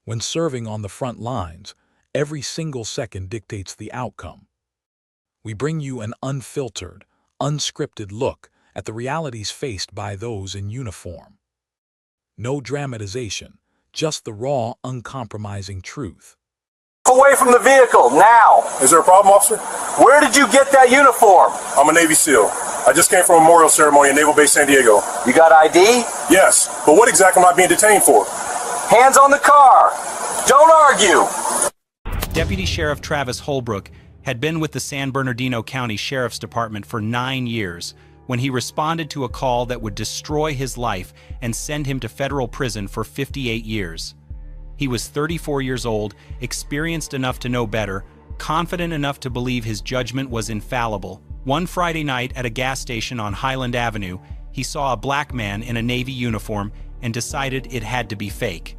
When serving on the front lines, every single second dictates the outcome. We bring you an unfiltered, unscripted look at the realities faced by those in uniform. No dramatization, just the raw, uncompromising truth. Away from the vehicle, now! Is there a problem, officer? Where did you get that uniform? I'm a Navy SEAL. I just came from a memorial ceremony at Naval Base San Diego. You got ID? Yes, but what exactly am I being detained for? Hands on the car! Don't argue! Deputy Sheriff Travis Holbrook had been with the San Bernardino County Sheriff's Department for 9 years when he responded to a call that would destroy his life and send him to federal prison for 58 years. He was 34 years old, experienced enough to know better, confident enough to believe his judgment was infallible. One Friday night at a gas station on Highland Avenue, he saw a black man in a Navy uniform and decided it had to be fake.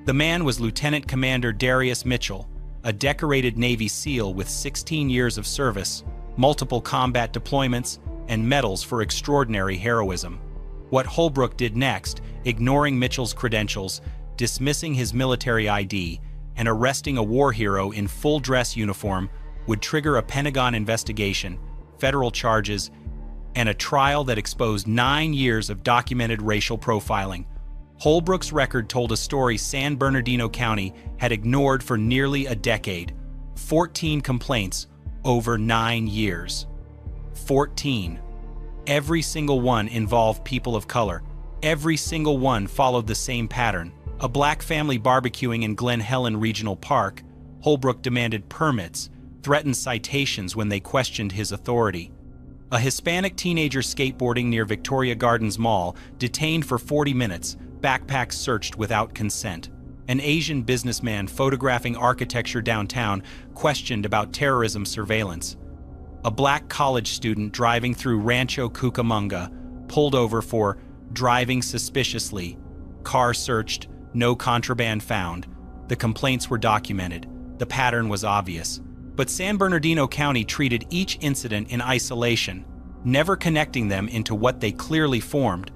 The man was Lieutenant Commander Darius Mitchell, a decorated Navy SEAL with 16 years of service, multiple combat deployments, and medals for extraordinary heroism. What Holbrook did next, ignoring Mitchell's credentials, dismissing his military ID, and arresting a war hero in full dress uniform, would trigger a Pentagon investigation, federal charges, and a trial that exposed 9 years of documented racial profiling. Holbrook's record told a story San Bernardino County had ignored for nearly a decade. 14 complaints over 9 years. 14. Every single one involved people of color. Every single one followed the same pattern. A black family barbecuing in Glen Helen Regional Park, Holbrook demanded permits, threatened citations when they questioned his authority. A Hispanic teenager skateboarding near Victoria Gardens Mall, detained for 40 minutes, backpacks searched without consent. An Asian businessman photographing architecture downtown, questioned about terrorism surveillance. A black college student driving through Rancho Cucamonga, pulled over for driving suspiciously. Car searched, no contraband found. The complaints were documented. The pattern was obvious. But San Bernardino County treated each incident in isolation, never connecting them into what they clearly formed.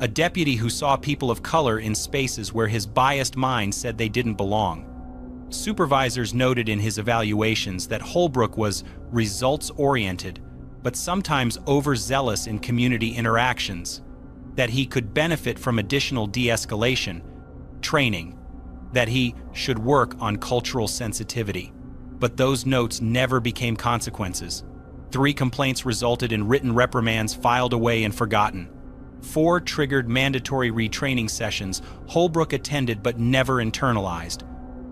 A deputy who saw people of color in spaces where his biased mind said they didn't belong. Supervisors noted in his evaluations that Holbrook was results-oriented, but sometimes overzealous in community interactions, that he could benefit from additional de-escalation, training, that he should work on cultural sensitivity. But those notes never became consequences. 3 complaints resulted in written reprimands filed away and forgotten. 4 triggered mandatory retraining sessions Holbrook attended but never internalized.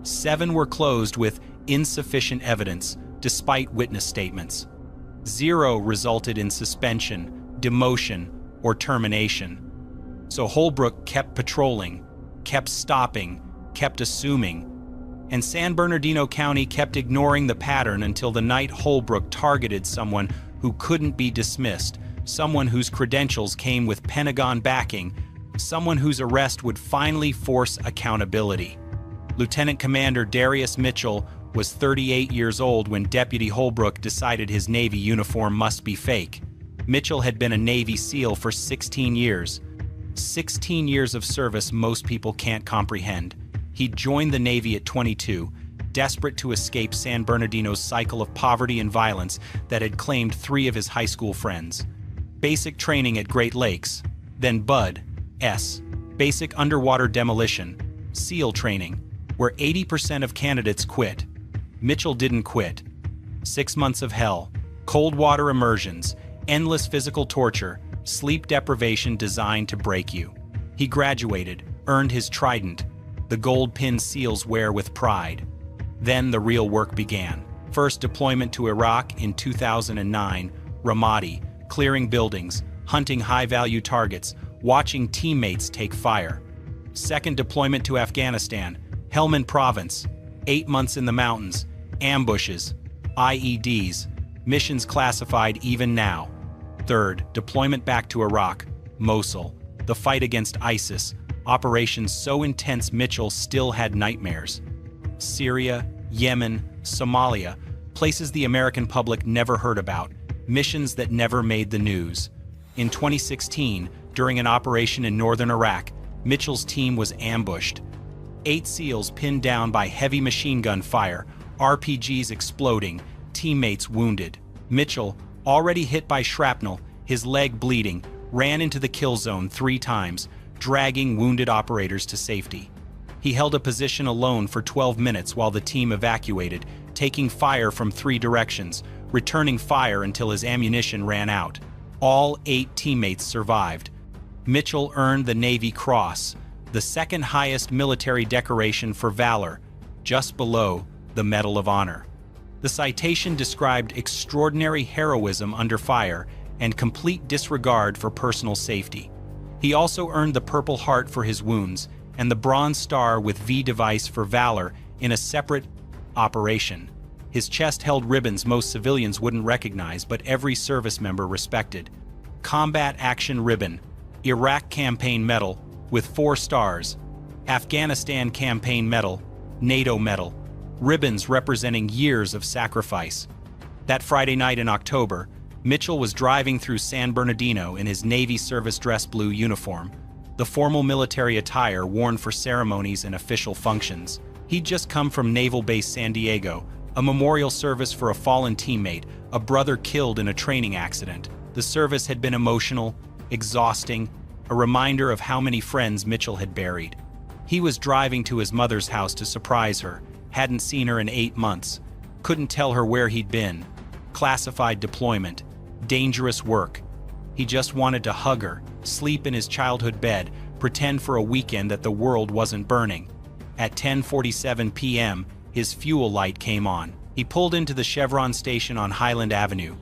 7 were closed with insufficient evidence, despite witness statements. 0 resulted in suspension, demotion, or termination. So Holbrook kept patrolling, kept stopping, kept assuming, and San Bernardino County kept ignoring the pattern until the night Holbrook targeted someone who couldn't be dismissed, someone whose credentials came with Pentagon backing, someone whose arrest would finally force accountability. Lieutenant Commander Darius Mitchell was 38 years old when Deputy Holbrook decided his Navy uniform must be fake. Mitchell had been a Navy SEAL for 16 years. 16 years of service most people can't comprehend. He joined the Navy at 22, desperate to escape San Bernardino's cycle of poverty and violence that had claimed 3 of his high school friends. Basic training at Great Lakes, then BUD, S, Basic Underwater Demolition, SEAL training, where 80% of candidates quit. Mitchell didn't quit. 6 months of hell, cold water immersions, endless physical torture, sleep deprivation designed to break you. He graduated, earned his trident, the gold pin SEALs wear with pride. Then the real work began. First deployment to Iraq in 2009, Ramadi, clearing buildings, hunting high-value targets, watching teammates take fire. Second deployment to Afghanistan, Helmand Province, 8 months in the mountains, ambushes, IEDs, missions classified even now. Third, deployment back to Iraq, Mosul, the fight against ISIS, operations so intense Mitchell still had nightmares. Syria, Yemen, Somalia, places the American public never heard about, missions that never made the news. In 2016, during an operation in northern Iraq, Mitchell's team was ambushed. 8 SEALs pinned down by heavy machine gun fire, RPGs exploding, teammates wounded. Mitchell, already hit by shrapnel, his leg bleeding, ran into the kill zone 3 times, dragging wounded operators to safety. He held a position alone for 12 minutes while the team evacuated, taking fire from 3 directions, returning fire until his ammunition ran out. All 8 teammates survived. Mitchell earned the Navy Cross, the second highest military decoration for valor, just below the Medal of Honor. The citation described extraordinary heroism under fire and complete disregard for personal safety. He also earned the Purple Heart for his wounds and the Bronze Star with V device for valor in a separate operation. His chest held ribbons most civilians wouldn't recognize, but every service member respected. Combat Action Ribbon, Iraq Campaign Medal with 4 stars, Afghanistan Campaign Medal, NATO Medal, ribbons representing years of sacrifice. That Friday night in October, Mitchell was driving through San Bernardino in his Navy service dress blue uniform, the formal military attire worn for ceremonies and official functions. He'd just come from Naval Base San Diego, a memorial service for a fallen teammate, a brother killed in a training accident. The service had been emotional, exhausting, a reminder of how many friends Mitchell had buried. He was driving to his mother's house to surprise her, hadn't seen her in 8 months, couldn't tell her where he'd been. Classified deployment, dangerous work. He just wanted to hug her, sleep in his childhood bed, pretend for a weekend that the world wasn't burning. At 10:47 p.m., his fuel light came on. He pulled into the Chevron station on Highland Avenue.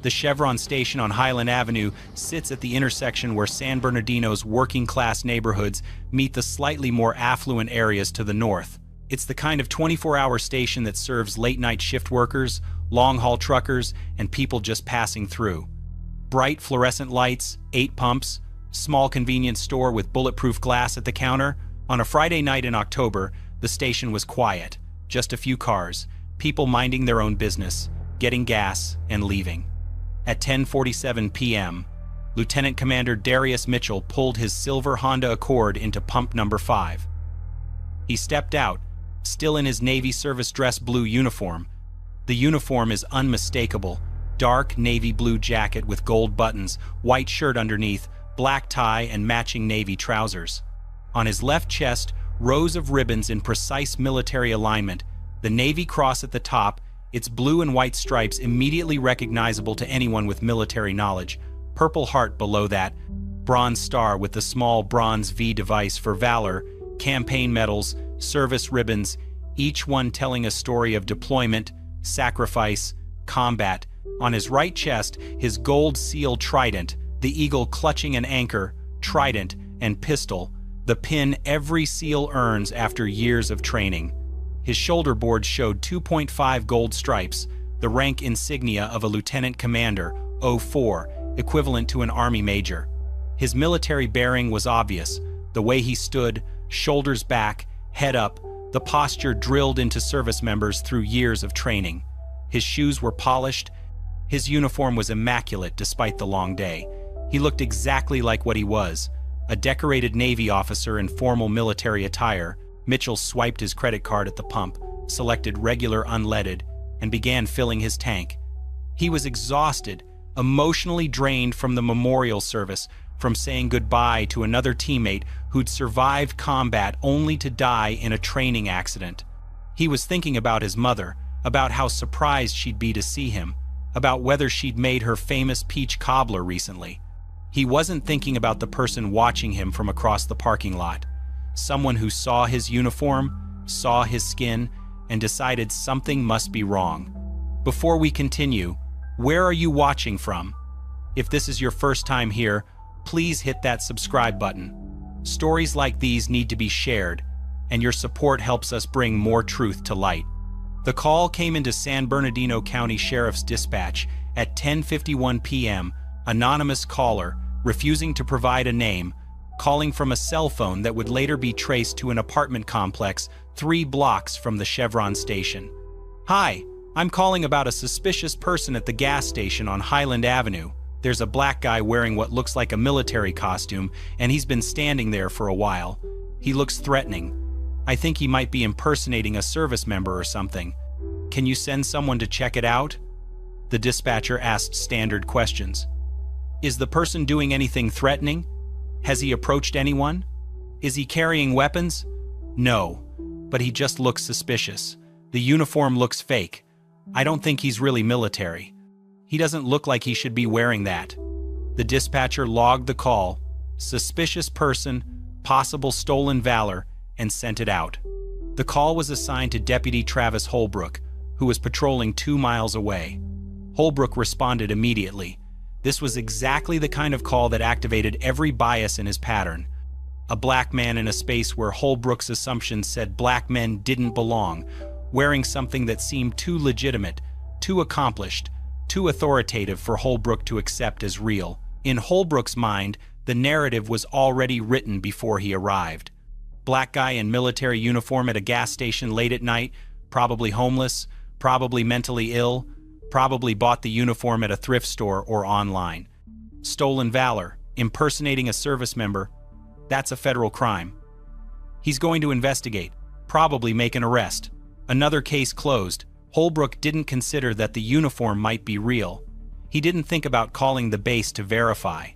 The Chevron station on Highland Avenue sits at the intersection where San Bernardino's working-class neighborhoods meet the slightly more affluent areas to the north. It's the kind of 24-hour station that serves late-night shift workers, long-haul truckers, and people just passing through. Bright fluorescent lights, 8 pumps, small convenience store with bulletproof glass at the counter. On a Friday night in October, the station was quiet. Just a few cars, people minding their own business, getting gas, and leaving. At 10:47 p.m., Lieutenant Commander Darius Mitchell pulled his silver Honda Accord into pump number 5. He stepped out, still in his Navy service dress blue uniform. The uniform is unmistakable. Dark navy blue jacket with gold buttons, white shirt underneath, black tie, and matching navy trousers. On his left chest, rows of ribbons in precise military alignment, the Navy Cross at the top, its blue and white stripes immediately recognizable to anyone with military knowledge, Purple Heart below that, Bronze Star with the small bronze V device for valor, campaign medals, service ribbons, each one telling a story of deployment, sacrifice, combat. On his right chest, his gold seal trident, the eagle clutching an anchor, trident, and pistol, the pin every SEAL earns after years of training. His shoulder board showed 2.5 gold stripes, the rank insignia of a lieutenant commander, 04, equivalent to an army major. His military bearing was obvious, the way he stood, shoulders back, head up, the posture drilled into service members through years of training. His shoes were polished. His uniform was immaculate despite the long day. He looked exactly like what he was, a decorated Navy officer in formal military attire. Mitchell swiped his credit card at the pump, selected regular unleaded, and began filling his tank. He was exhausted, emotionally drained from the memorial service, from saying goodbye to another teammate who'd survived combat only to die in a training accident. He was thinking about his mother, about how surprised she'd be to see him, about whether she'd made her famous peach cobbler recently. He wasn't thinking about the person watching him from across the parking lot, someone who saw his uniform, saw his skin, and decided something must be wrong. Before we continue, where are you watching from? If this is your first time here, please hit that subscribe button. Stories like these need to be shared, and your support helps us bring more truth to light. The call came into San Bernardino County Sheriff's Dispatch at 10:51 p.m., anonymous caller, refusing to provide a name, calling from a cell phone that would later be traced to an apartment complex 3 blocks from the Chevron station. "Hi, I'm calling about a suspicious person at the gas station on Highland Avenue. There's a black guy wearing what looks like a military costume, and he's been standing there for a while. He looks threatening. I think he might be impersonating a service member or something. Can you send someone to check it out?" The dispatcher asked standard questions. "Is the person doing anything threatening? Has he approached anyone? Is he carrying weapons?" "No, but he just looks suspicious. The uniform looks fake. I don't think he's really military. He doesn't look like he should be wearing that." The dispatcher logged the call, "Suspicious person, possible stolen valor," and sent it out. The call was assigned to Deputy Travis Holbrook, who was patrolling 2 miles away. Holbrook responded immediately. This was exactly the kind of call that activated every bias in his pattern. A black man in a space where Holbrook's assumptions said black men didn't belong, wearing something that seemed too legitimate, too accomplished, too authoritative for Holbrook to accept as real. In Holbrook's mind, the narrative was already written before he arrived. Black guy in military uniform at a gas station late at night, probably homeless, probably mentally ill, probably bought the uniform at a thrift store or online. Stolen valor, impersonating a service member, that's a federal crime. He's going to investigate, probably make an arrest. Another case closed. Holbrook didn't consider that the uniform might be real. He didn't think about calling the base to verify.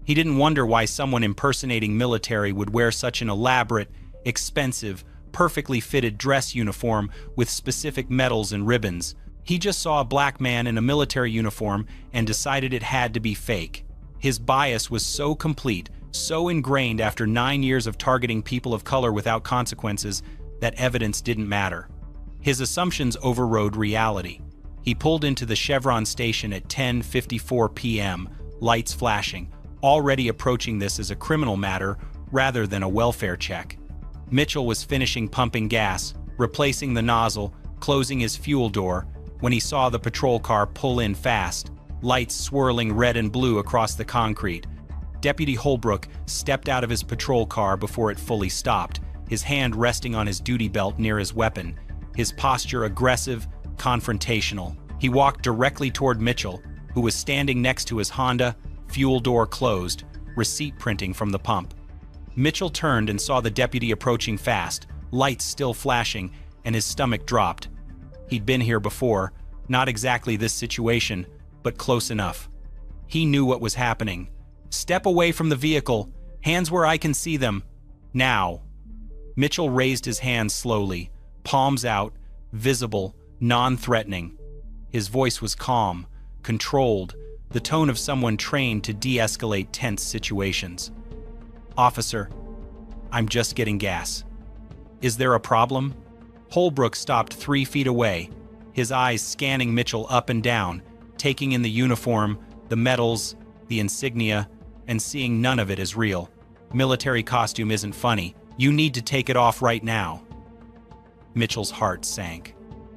He didn't wonder why someone impersonating military would wear such an elaborate, expensive, perfectly fitted dress uniform with specific medals and ribbons. He just saw a black man in a military uniform and decided it had to be fake. His bias was so complete, so ingrained after 9 years of targeting people of color without consequences, that evidence didn't matter. His assumptions overrode reality. He pulled into the Chevron station at 10:54 p.m., lights flashing, already approaching this as a criminal matter rather than a welfare check. Mitchell was finishing pumping gas, replacing the nozzle, closing his fuel door, when he saw the patrol car pull in fast, lights swirling red and blue across the concrete. Deputy Holbrook stepped out of his patrol car before it fully stopped, his hand resting on his duty belt near his weapon, his posture aggressive, confrontational. He walked directly toward Mitchell, who was standing next to his Honda, fuel door closed, receipt printing from the pump. Mitchell turned and saw the deputy approaching fast, lights still flashing, and his stomach dropped. He'd been here before, not exactly this situation, but close enough. He knew what was happening. "Step away from the vehicle, hands where I can see them. Now." Mitchell raised his hands slowly, palms out, visible, non-threatening. His voice was calm, controlled, the tone of someone trained to de-escalate tense situations. "Officer, I'm just getting gas. Is there a problem?" Holbrook stopped 3 feet away, his eyes scanning Mitchell up and down, taking in the uniform, the medals, the insignia, and seeing none of it as real. "Military costume isn't funny. You need to take it off right now." Mitchell's heart sank.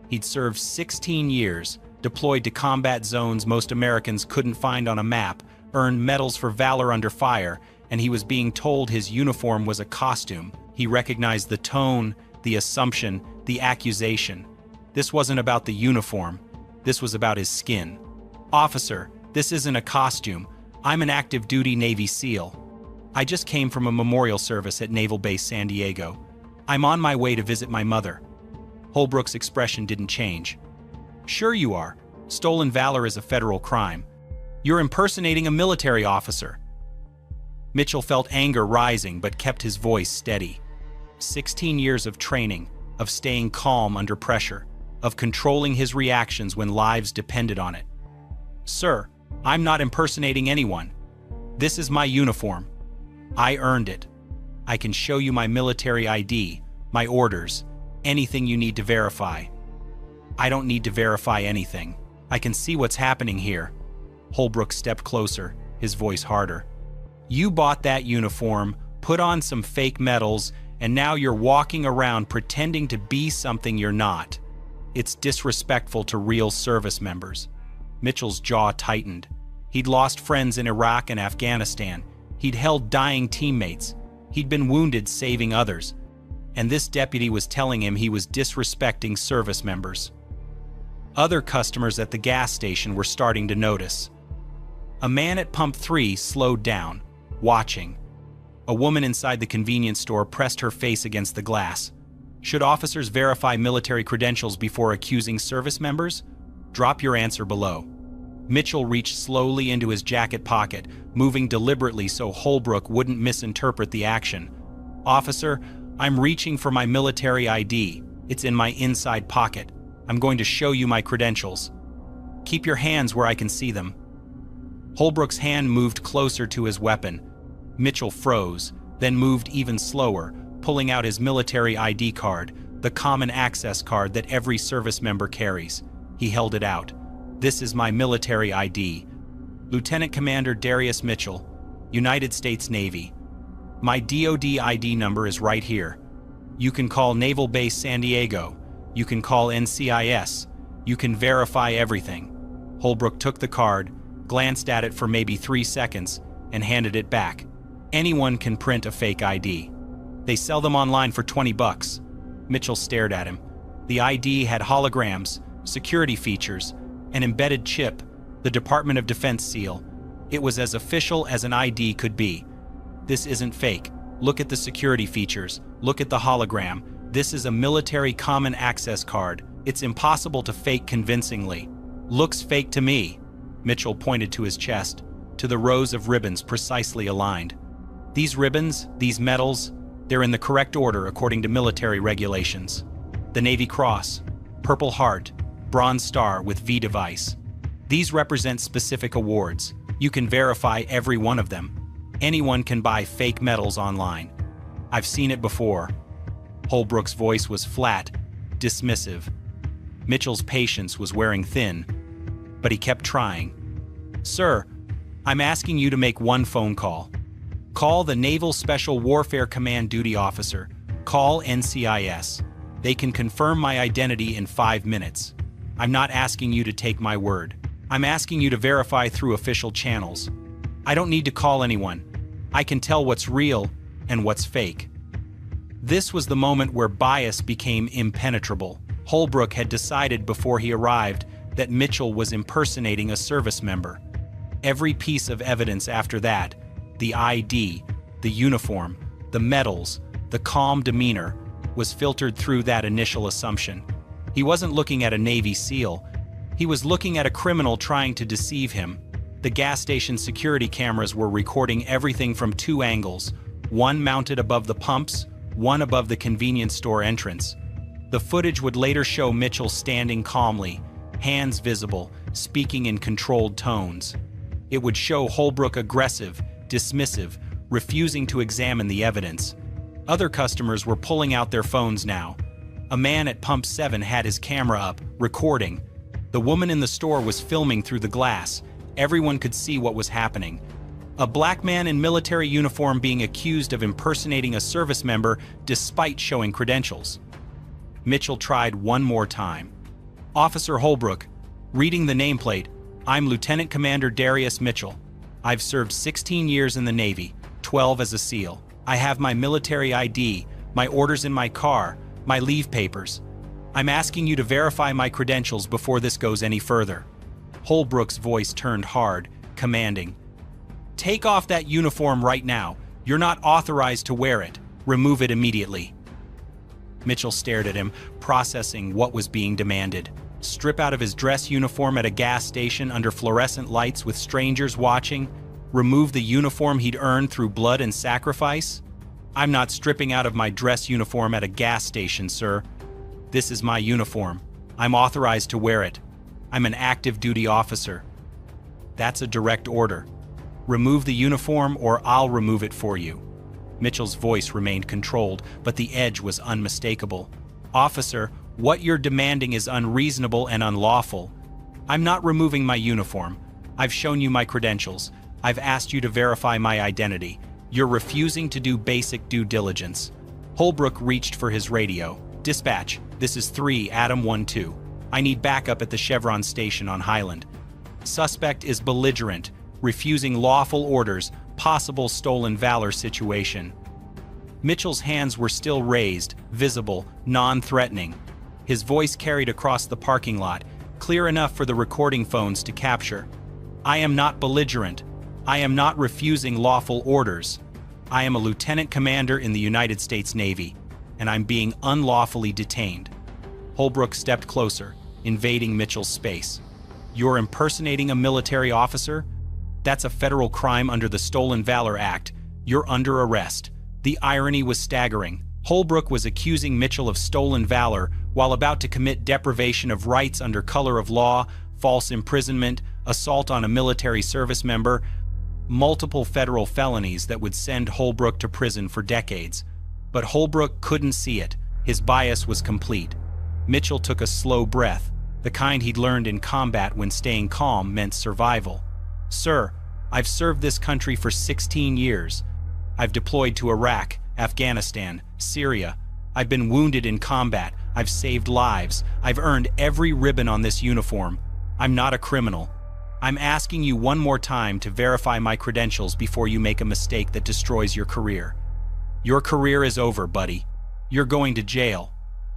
He'd served 16 years, deployed to combat zones most Americans couldn't find on a map, earned medals for valor under fire, and he was being told his uniform was a costume. He recognized the tone, the assumption, the accusation. This wasn't about the uniform. This was about his skin. "Officer, this isn't a costume. I'm an active duty Navy SEAL. I just came from a memorial service at Naval Base San Diego. I'm on my way to visit my mother." Holbrook's expression didn't change. "Sure you are. Stolen valor is a federal crime. You're impersonating a military officer." Mitchell felt anger rising but kept his voice steady. 16 years of training, of staying calm under pressure, of controlling his reactions when lives depended on it. "Sir, I'm not impersonating anyone. This is my uniform. I earned it. I can show you my military ID, my orders, anything you need to verify." "I don't need to verify anything. I can see what's happening here." Holbrook stepped closer, his voice harder. "You bought that uniform, put on some fake medals, and now you're walking around pretending to be something you're not. It's disrespectful to real service members." Mitchell's jaw tightened. He'd lost friends in Iraq and Afghanistan. He'd held dying teammates. He'd been wounded saving others. And this deputy was telling him he was disrespecting service members. Other customers at the gas station were starting to notice. A man at pump 3 slowed down, watching. A woman inside the convenience store pressed her face against the glass. Should officers verify military credentials before accusing service members? Drop your answer below. Mitchell reached slowly into his jacket pocket, moving deliberately so Holbrook wouldn't misinterpret the action. Officer, I'm reaching for my military ID. It's in my inside pocket. I'm going to show you my credentials. Keep your hands where I can see them. Holbrook's hand moved closer to his weapon. Mitchell froze, then moved even slower, pulling out his military ID card, the common access card that every service member carries. He held it out. This is my military ID. Lieutenant Commander Darius Mitchell, United States Navy. My DoD ID number is right here. You can call Naval Base San Diego. You can call NCIS. You can verify everything. Holbrook took the card, glanced at it for maybe 3 seconds, and handed it back. Anyone can print a fake ID. They sell them online for $20. Mitchell stared at him. The ID had holograms, security features, an embedded chip, the Department of Defense seal. It was as official as an ID could be. This isn't fake. Look at the security features. Look at the hologram. This is a military common access card. It's impossible to fake convincingly. Looks fake to me. Mitchell pointed to his chest, to the rows of ribbons precisely aligned. These ribbons, these medals, they're in the correct order according to military regulations. The Navy Cross, Purple Heart, Bronze Star with V device. These represent specific awards. You can verify every one of them. Anyone can buy fake medals online. I've seen it before. Holbrook's voice was flat, dismissive. Mitchell's patience was wearing thin, but he kept trying. Sir, I'm asking you to make one phone call. Call the Naval Special Warfare Command duty officer. Call NCIS. They can confirm my identity in 5 minutes. I'm not asking you to take my word. I'm asking you to verify through official channels. I don't need to call anyone. I can tell what's real and what's fake. This was the moment where bias became impenetrable. Holbrook had decided before he arrived that Mitchell was impersonating a service member. Every piece of evidence after that, the ID, the uniform, the medals, the calm demeanor, was filtered through that initial assumption. He wasn't looking at a Navy SEAL. He was looking at a criminal trying to deceive him. The gas station security cameras were recording everything from 2 angles, one mounted above the pumps, one above the convenience store entrance. The footage would later show Mitchell standing calmly, hands visible, speaking in controlled tones. It would show Holbrook aggressive, dismissive, refusing to examine the evidence. Other customers were pulling out their phones now. A man at Pump 7 had his camera up, recording. The woman in the store was filming through the glass. Everyone could see what was happening. A black man in military uniform being accused of impersonating a service member despite showing credentials. Mitchell tried one more time. Officer Holbrook, reading the nameplate, I'm Lieutenant Commander Darius Mitchell. I've served 16 years in the Navy, 12 as a SEAL. I have my military ID, my orders in my car, my leave papers. I'm asking you to verify my credentials before this goes any further. Holbrook's voice turned hard, commanding. Take off that uniform right now. You're not authorized to wear it. Remove it immediately. Mitchell stared at him, processing what was being demanded. Strip out of his dress uniform at a gas station under fluorescent lights with strangers watching? Remove the uniform he'd earned through blood and sacrifice? I'm not stripping out of my dress uniform at a gas station, sir. This is my uniform. I'm authorized to wear it. I'm an active duty officer. That's a direct order. Remove the uniform or I'll remove it for you. Mitchell's voice remained controlled, but the edge was unmistakable. Officer, what you're demanding is unreasonable and unlawful. I'm not removing my uniform. I've shown you my credentials. I've asked you to verify my identity. You're refusing to do basic due diligence. Holbrook reached for his radio. Dispatch, this is 3 Adam 1-2. I need backup at the Chevron station on Highland. Suspect is belligerent, refusing lawful orders, possible stolen valor situation. Mitchell's hands were still raised, visible, non-threatening. His voice carried across the parking lot, clear enough for the recording phones to capture. I am not belligerent. I am not refusing lawful orders. I am a lieutenant commander in the United States Navy, and I'm being unlawfully detained. Holbrook stepped closer, invading Mitchell's space. You're impersonating a military officer? That's a federal crime under the Stolen Valor Act. You're under arrest. The irony was staggering. Holbrook was accusing Mitchell of stolen valor while about to commit deprivation of rights under color of law, false imprisonment, assault on a military service member, multiple federal felonies that would send Holbrook to prison for decades. But Holbrook couldn't see it. His bias was complete. Mitchell took a slow breath, the kind he'd learned in combat when staying calm meant survival. Sir, I've served this country for 16 years. I've deployed to Iraq, Afghanistan, Syria. I've been wounded in combat. I've saved lives. I've earned every ribbon on this uniform. I'm not a criminal. I'm asking you one more time to verify my credentials before you make a mistake that destroys your career. Your career is over, buddy. You're going to jail.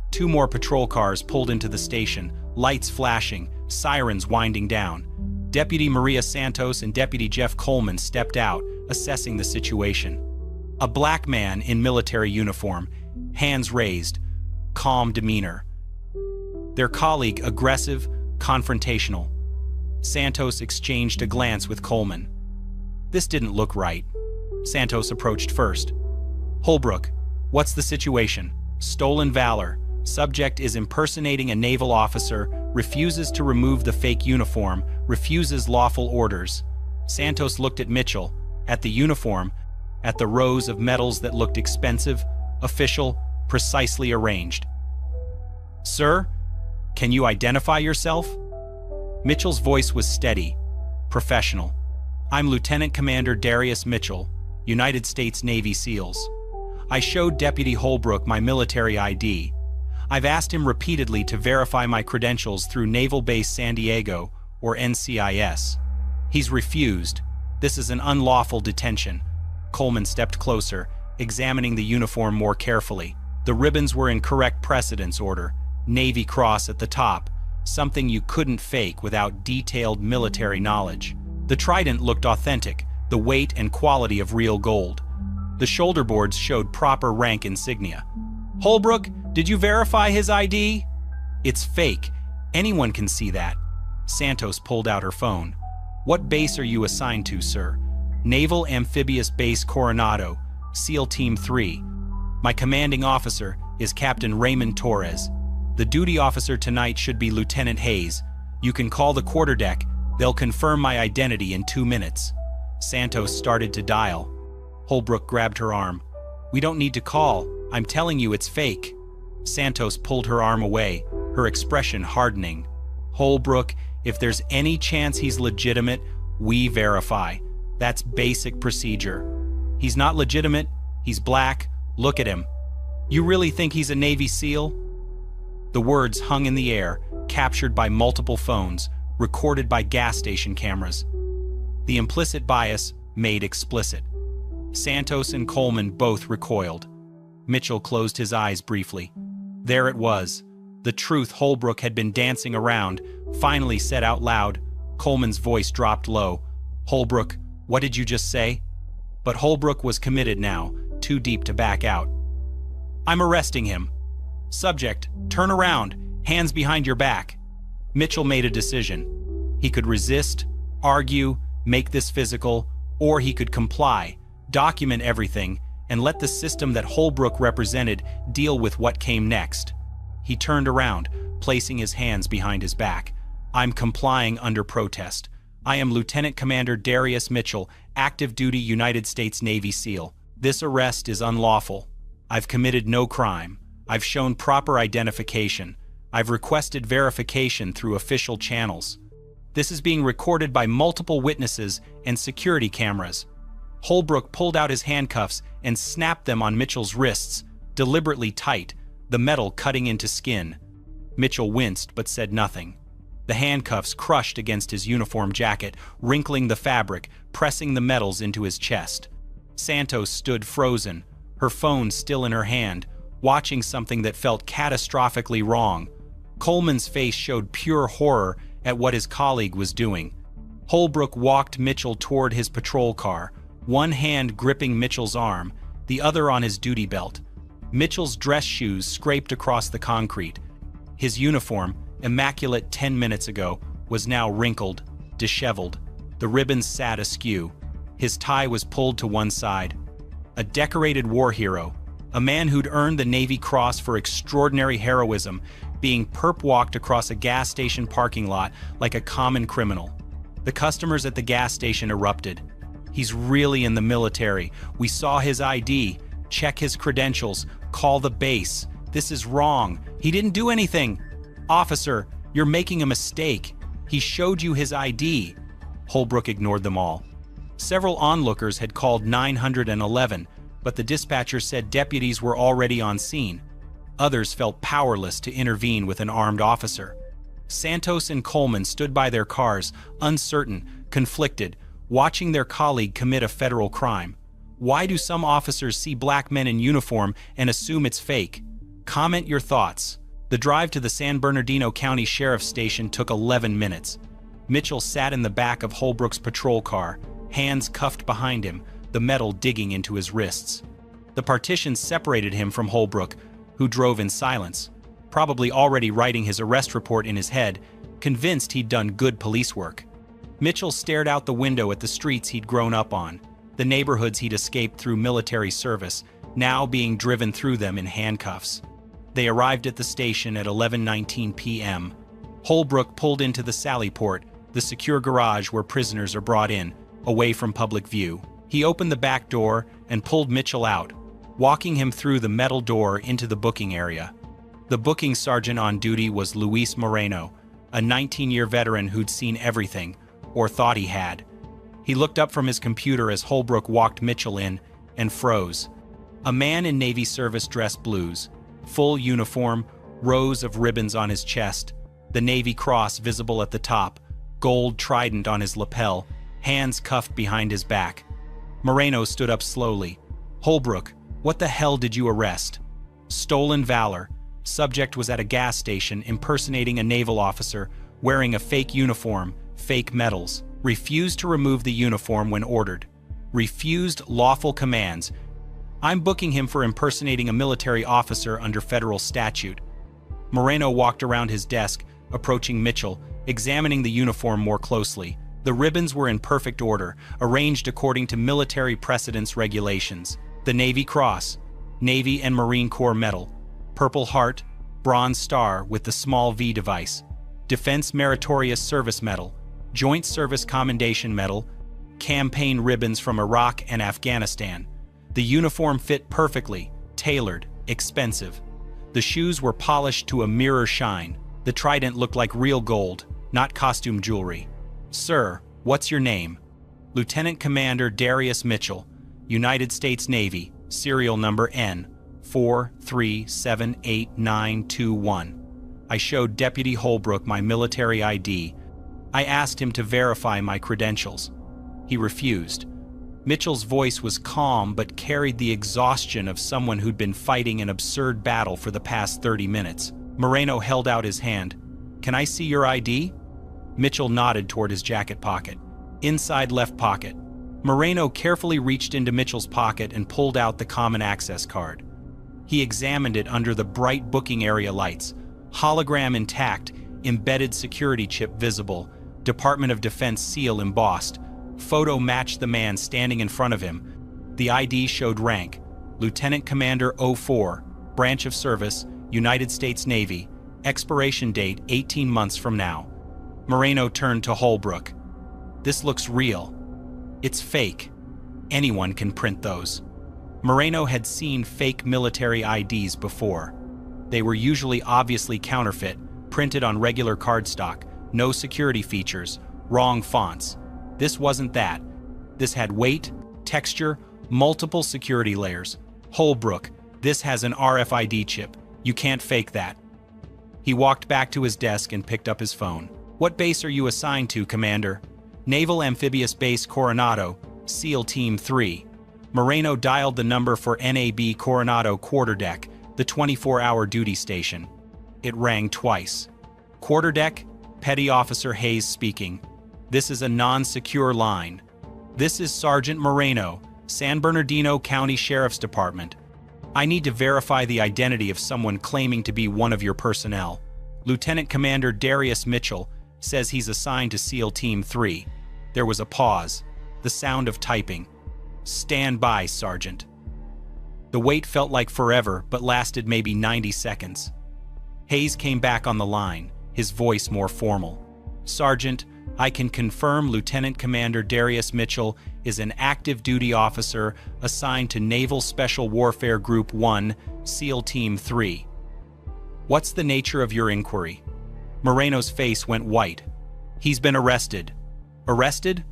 2 more patrol cars pulled into the station, lights flashing, sirens winding down. Deputy Maria Santos and Deputy Jeff Coleman stepped out, assessing the situation. A black man in military uniform, hands raised, calm demeanor. Their colleague aggressive, confrontational. Santos exchanged a glance with Coleman. This didn't look right. Santos approached first. Holbrook, what's the situation? Stolen valor. Subject is impersonating a naval officer, refuses to remove the fake uniform, refuses lawful orders. Santos looked at Mitchell, at the uniform, at the rows of medals that looked expensive, official, precisely arranged. Sir, can you identify yourself? Mitchell's voice was steady, professional. I'm Lieutenant Commander Darius Mitchell, United States Navy SEALs. I showed Deputy Holbrook my military ID. I've asked him repeatedly to verify my credentials through Naval Base San Diego, or NCIS. He's refused. This is an unlawful detention. Coleman stepped closer, examining the uniform more carefully. The ribbons were in correct precedence order. Navy Cross at the top, something you couldn't fake without detailed military knowledge. The trident looked authentic, the weight and quality of real gold. The shoulder boards showed proper rank insignia. Holbrook, did you verify his ID? It's fake. Anyone can see that. Santos pulled out her phone. What base are you assigned to, sir? Naval Amphibious Base Coronado, SEAL Team 3. My commanding officer is Captain Raymond Torres. The duty officer tonight should be Lieutenant Hayes. You can call the quarterdeck. They'll confirm my identity in 2 minutes. Santos started to dial. Holbrook grabbed her arm. We don't need to call. I'm telling you it's fake. Santos pulled her arm away, her expression hardening. Holbrook, if there's any chance he's legitimate, we verify. That's basic procedure. He's not legitimate. He's black. Look at him. You really think he's a Navy SEAL? The words hung in the air, captured by multiple phones, recorded by gas station cameras. The implicit bias made explicit. Santos and Coleman both recoiled. Mitchell closed his eyes briefly. There it was. The truth Holbrook had been dancing around, finally said out loud. Coleman's voice dropped low. Holbrook, what did you just say? But Holbrook was committed now, too deep to back out. I'm arresting him. Subject, turn around, hands behind your back. Mitchell made a decision. He could resist, argue, make this physical, or he could comply, document everything, and let the system that Holbrook represented deal with what came next. He turned around, placing his hands behind his back. I'm complying under protest. I am Lieutenant Commander Darius Mitchell, active duty United States Navy SEAL. This arrest is unlawful. I've committed no crime. I've shown proper identification. I've requested verification through official channels. This is being recorded by multiple witnesses and security cameras. Holbrook pulled out his handcuffs and snapped them on Mitchell's wrists, deliberately tight, the metal cutting into skin. Mitchell winced but said nothing. The handcuffs crushed against his uniform jacket, wrinkling the fabric, pressing the metals into his chest. Santos stood frozen, her phone still in her hand, watching something that felt catastrophically wrong. Coleman's face showed pure horror at what his colleague was doing. Holbrook walked Mitchell toward his patrol car, one hand gripping Mitchell's arm, the other on his duty belt. Mitchell's dress shoes scraped across the concrete. His uniform, immaculate 10 minutes ago, was now wrinkled, disheveled. The ribbons sat askew. His tie was pulled to one side. A decorated war hero, a man who'd earned the Navy Cross for extraordinary heroism, being perp-walked across a gas station parking lot like a common criminal. The customers at the gas station erupted. "He's really in the military. We saw his ID. Check his credentials. Call the base. This is wrong. He didn't do anything. Officer, you're making a mistake. He showed you his ID." Holbrook ignored them all. Several onlookers had called 911, but the dispatcher said deputies were already on scene. Others felt powerless to intervene with an armed officer. Santos and Coleman stood by their cars, uncertain, conflicted, watching their colleague commit a federal crime. Why do some officers see black men in uniform and assume it's fake? Comment your thoughts. The drive to the San Bernardino County Sheriff's Station took 11 minutes. Mitchell sat in the back of Holbrook's patrol car, hands cuffed behind him, the metal digging into his wrists. The partition separated him from Holbrook, who drove in silence, probably already writing his arrest report in his head, convinced he'd done good police work. Mitchell stared out the window at the streets he'd grown up on, the neighborhoods he'd escaped through military service, now being driven through them in handcuffs. They arrived at the station at 11:19 p.m. Holbrook pulled into the Sallyport, the secure garage where prisoners are brought in, away from public view. He opened the back door and pulled Mitchell out, walking him through the metal door into the booking area. The booking sergeant on duty was Luis Moreno, a 19-year veteran who'd seen everything, or thought he had. He looked up from his computer as Holbrook walked Mitchell in and froze. A man in Navy service dress blues, full uniform, rows of ribbons on his chest, the Navy Cross visible at the top, gold trident on his lapel, hands cuffed behind his back. Moreno stood up slowly. "Holbrook, what the hell did you arrest?" "Stolen valor." Subject was at a gas station impersonating a naval officer, wearing a fake uniform, fake medals. Refused to remove the uniform when ordered. Refused lawful commands. I'm booking him for impersonating a military officer under federal statute. Moreno walked around his desk, approaching Mitchell, examining the uniform more closely. The ribbons were in perfect order, arranged according to military precedence regulations. The Navy Cross, Navy and Marine Corps Medal, Purple Heart, Bronze Star with the small V device, Defense Meritorious Service Medal, Joint Service Commendation Medal, campaign ribbons from Iraq and Afghanistan. The uniform fit perfectly, tailored, expensive. The shoes were polished to a mirror shine. The trident looked like real gold, not costume jewelry. "Sir, what's your name?" "Lieutenant Commander Darius Mitchell, United States Navy, serial number N4378921. I showed Deputy Holbrook my military ID. I asked him to verify my credentials. He refused." Mitchell's voice was calm but carried the exhaustion of someone who'd been fighting an absurd battle for the past 30 minutes. Moreno held out his hand. "Can I see your ID?" Mitchell nodded toward his jacket pocket. "Inside left pocket." Moreno carefully reached into Mitchell's pocket and pulled out the common access card. He examined it under the bright booking area lights. Hologram intact, embedded security chip visible, Department of Defense seal embossed. Photo matched the man standing in front of him. The ID showed rank, Lieutenant Commander 04, Branch of Service, United States Navy, expiration date 18 months from now. Moreno turned to Holbrook. "This looks real. It's fake. Anyone can print those." Moreno had seen fake military IDs before. They were usually obviously counterfeit, printed on regular cardstock, no security features, wrong fonts. This wasn't that. This had weight, texture, multiple security layers. "Holbrook, this has an RFID chip. You can't fake that." He walked back to his desk and picked up his phone. "What base are you assigned to, Commander?" "Naval Amphibious Base Coronado, SEAL Team 3. Moreno dialed the number for NAB Coronado Quarterdeck, the 24-hour duty station. It rang twice. "Quarterdeck, Petty Officer Hayes speaking. This is a non-secure line. This is Sergeant Moreno, San Bernardino County Sheriff's Department. I need to verify the identity of someone claiming to be one of your personnel. Lieutenant Commander Darius Mitchell says he's assigned to SEAL Team 3. There was a pause, the sound of typing. Stand by, Sergeant. The wait felt like forever, but lasted maybe 90 seconds. Hayes came back on the line, his voice more formal. Sergeant, I can confirm Lieutenant Commander Darius Mitchell is an active duty officer assigned to Naval Special Warfare Group 1, SEAL Team 3. What's the nature of your inquiry? Moreno's face went white. He's been arrested. Arrested?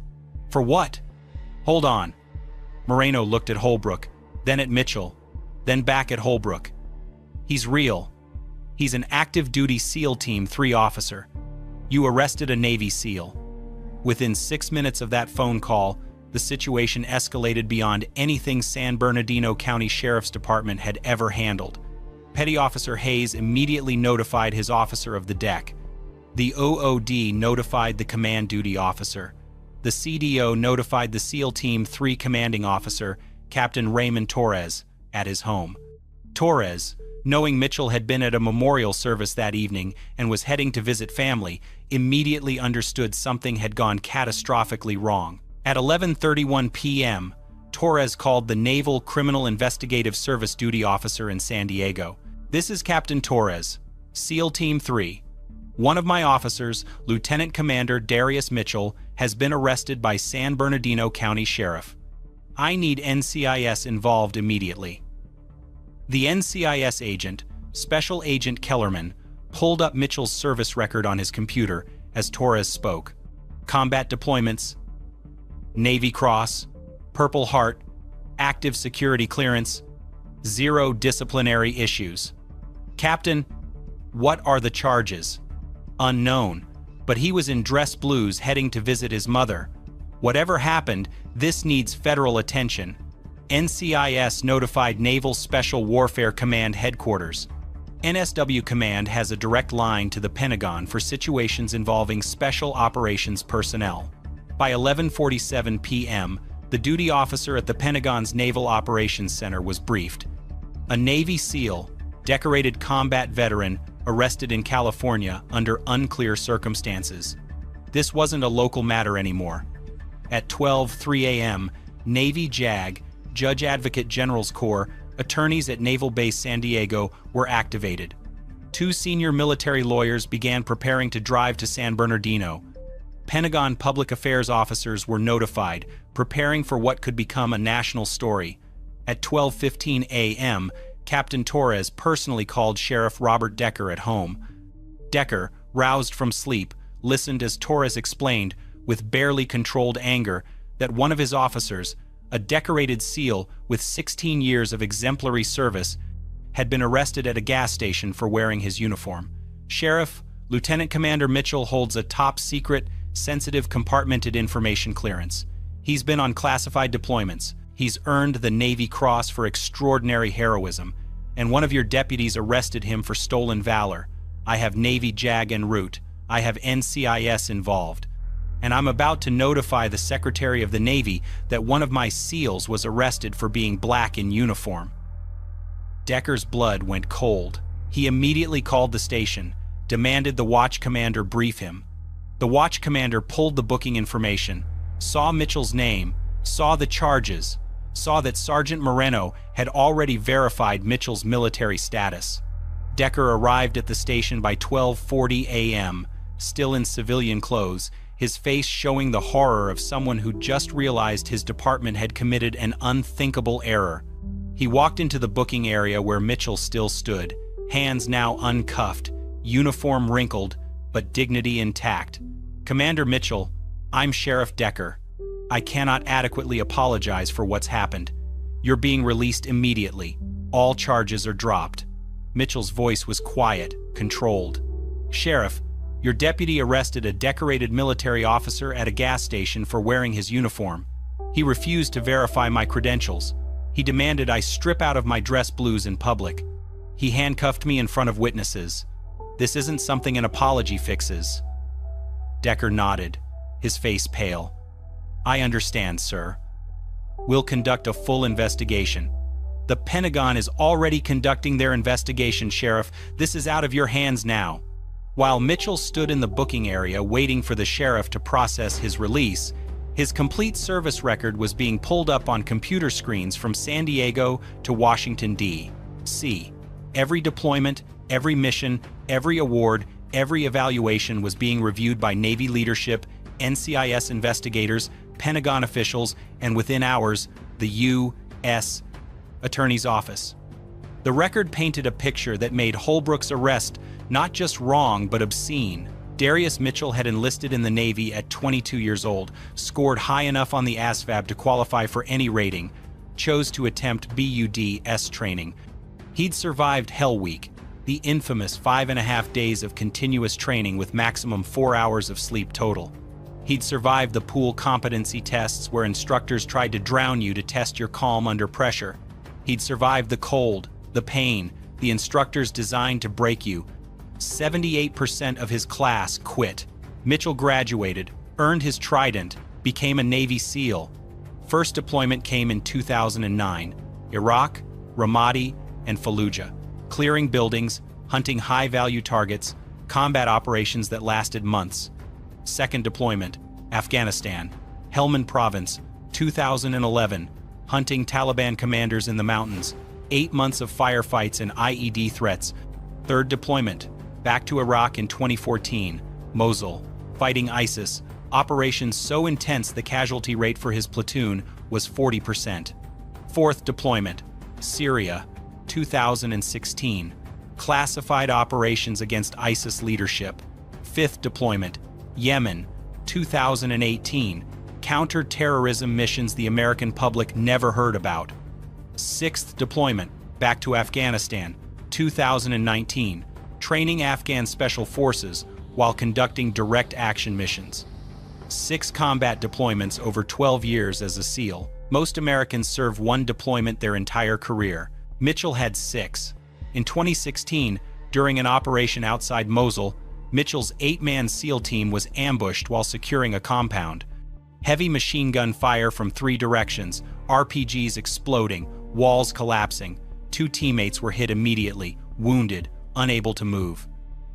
For what? Hold on. Moreno looked at Holbrook, then at Mitchell, then back at Holbrook. He's real. He's an active duty SEAL Team 3 officer. You arrested a Navy SEAL. Within 6 minutes of that phone call, the situation escalated beyond anything San Bernardino County Sheriff's Department had ever handled. Petty Officer Hayes immediately notified his officer of the deck. The OOD notified the command duty officer. The CDO notified the SEAL Team 3 commanding officer, Captain Raymond Torres, at his home. Torres, knowing Mitchell had been at a memorial service that evening and was heading to visit family, immediately understood something had gone catastrophically wrong. At 11:31 p.m., Torres called the Naval Criminal Investigative Service duty officer in San Diego. This is Captain Torres, SEAL Team 3. One of my officers, Lieutenant Commander Darius Mitchell, has been arrested by San Bernardino County Sheriff. I need NCIS involved immediately. The NCIS agent, Special Agent Kellerman, pulled up Mitchell's service record on his computer as Torres spoke. Combat deployments, Navy Cross, Purple Heart, active security clearance, 0 disciplinary issues. Captain, what are the charges? Unknown, but he was in dress blues heading to visit his mother. Whatever happened, this needs federal attention. NCIS notified Naval Special Warfare Command Headquarters. NSW Command has a direct line to the Pentagon for situations involving special operations personnel. By 11:47 p.m., the duty officer at the Pentagon's Naval Operations Center was briefed. A Navy SEAL, decorated combat veteran, arrested in California under unclear circumstances. This wasn't a local matter anymore. At 12:03 a.m., Navy JAG, Judge Advocate General's Corps, attorneys at Naval Base San Diego were activated. 2 senior military lawyers began preparing to drive to San Bernardino. Pentagon public affairs officers were notified, preparing for what could become a national story. At 12:15 a.m., Captain Torres personally called Sheriff Robert Decker at home. Decker, roused from sleep, listened as Torres explained, with barely controlled anger, that one of his officers, a decorated SEAL with 16 years of exemplary service, had been arrested at a gas station for wearing his uniform. Sheriff, Lieutenant Commander Mitchell holds a top-secret, sensitive compartmented information clearance. He's been on classified deployments. He's earned the Navy Cross for extraordinary heroism, and one of your deputies arrested him for stolen valor. I have Navy JAG en route. I have NCIS involved. And I'm about to notify the Secretary of the Navy that one of my SEALs was arrested for being black in uniform. Decker's blood went cold. He immediately called the station, demanded the watch commander brief him. The watch commander pulled the booking information, saw Mitchell's name, saw the charges, saw that Sergeant Moreno had already verified Mitchell's military status. Decker arrived at the station by 12:40 a.m., still in civilian clothes, his face showing the horror of someone who just realized his department had committed an unthinkable error. He walked into the booking area where Mitchell still stood, hands now uncuffed, uniform wrinkled, but dignity intact. Commander Mitchell, I'm Sheriff Decker. I cannot adequately apologize for what's happened. You're being released immediately. All charges are dropped. Mitchell's voice was quiet, controlled. Sheriff, your deputy arrested a decorated military officer at a gas station for wearing his uniform. He refused to verify my credentials. He demanded I strip out of my dress blues in public. He handcuffed me in front of witnesses. This isn't something an apology fixes. Decker nodded, his face pale. I understand, sir. We'll conduct a full investigation. The Pentagon is already conducting their investigation, Sheriff. This is out of your hands now. While Mitchell stood in the booking area waiting for the sheriff to process his release, his complete service record was being pulled up on computer screens from San Diego to Washington, D.C. Every deployment, every mission, every award, every evaluation was being reviewed by Navy leadership, NCIS investigators, Pentagon officials, and within hours, the U.S. Attorney's Office. The record painted a picture that made Holbrook's arrest not just wrong, but obscene. Darius Mitchell had enlisted in the Navy at 22 years old, scored high enough on the ASVAB to qualify for any rating, chose to attempt BUD-S training. He'd survived Hell Week, the infamous 5.5 days of continuous training with maximum 4 hours of sleep total. He'd survived the pool competency tests where instructors tried to drown you to test your calm under pressure. He'd survived the cold, the pain, the instructors designed to break you. 78% of his class quit. Mitchell graduated, earned his trident, became a Navy SEAL. First deployment came in 2009. Iraq, Ramadi, and Fallujah. Clearing buildings, hunting high-value targets, combat operations that lasted months. Second deployment, Afghanistan, Helmand Province, 2011. Hunting Taliban commanders in the mountains. 8 months of firefights and IED threats. Third deployment, back to Iraq in 2014, Mosul, fighting ISIS, operations so intense the casualty rate for his platoon was 40%. Fourth deployment, Syria, 2016, classified operations against ISIS leadership. Fifth deployment, Yemen, 2018, counter-terrorism missions the American public never heard about. Sixth deployment, back to Afghanistan, 2019, training Afghan special forces while conducting direct action missions. 6 combat deployments over 12 years as a SEAL. Most Americans serve 1 deployment their entire career. Mitchell had 6. In 2016, during an operation outside Mosul, Mitchell's 8-man SEAL team was ambushed while securing a compound. Heavy machine gun fire from 3 directions, RPGs exploding, walls collapsing. 2 teammates were hit immediately, wounded, unable to move.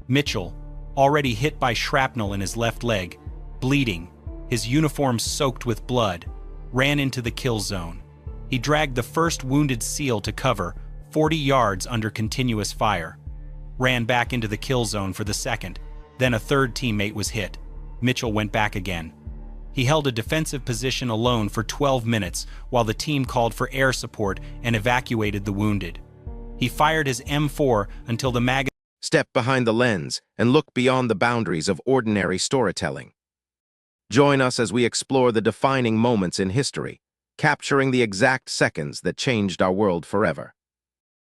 Mitchell, already hit by shrapnel in his left leg, bleeding, his uniform soaked with blood, ran into the kill zone. He dragged the first wounded SEAL to cover, 40 yards under continuous fire. Ran back into the kill zone for the second. Then a third teammate was hit. Mitchell went back again. He held a defensive position alone for 12 minutes while the team called for air support and evacuated the wounded. He fired his M4 until the magazine. Step behind the lens and look beyond the boundaries of ordinary storytelling. Join us as we explore the defining moments in history, capturing the exact seconds that changed our world forever.